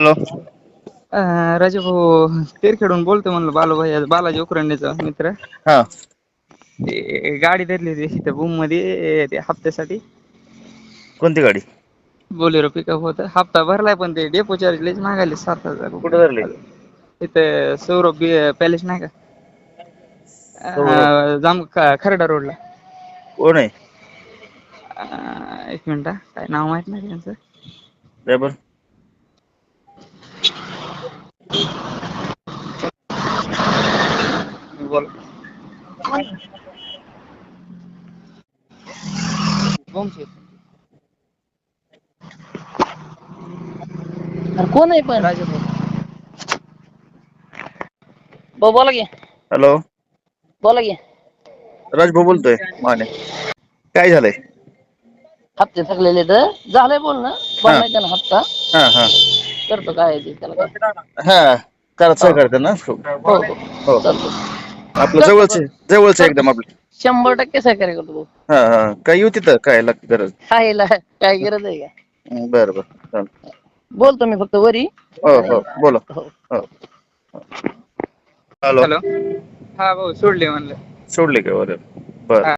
Hello. Raju भाऊ तेरखेडून बोलतो म्हणलं बालाजी उकरंडीचा मित्र. हा. ते गाडी धरली होती त्या भूम मध्ये त्या हप्त्यासाठी. कोणती गाडी? बोलेरो पिकअप होत हप्ता भरलाय पण ते डेपो चार्ज लयच महागाले 7,000 कुठे धरली? रुपये. इथे सौरभ पॅलेस नाही का? सौरभ खर्डा रोडला. कोण आहे? एक मिनिट काय नाव माहित नाही त्यांचं. द्या बरं. बोल. कोण आहे पण? राजू भाऊ. बोला की. हॅलो. बोला की. राजभाऊ बोलतोय माने. काय झालंय? हप्ते थकलेले तर झालंय बोलणं हा भरलाय त्यानं हप्ता. हा हा करतो काय आहे ते त्याला काय. हा. करा हो सहकार्य त्यांना. हो हो हो हो. चालतो आपलं करतो जवळच करतो एकदम आपलं. 100% सहकार्य करतो भाऊ. हा हा. काय येऊ तिथं काय लागत गरज? खायला काय गरज आहे का? बरं बरं चालतं. बोलतो मी फक्त वरी हो आणि हो बोला. हो. हो. हॅलो. हा भाऊ सोडले म्हणलं. सोडले का? बरं. हा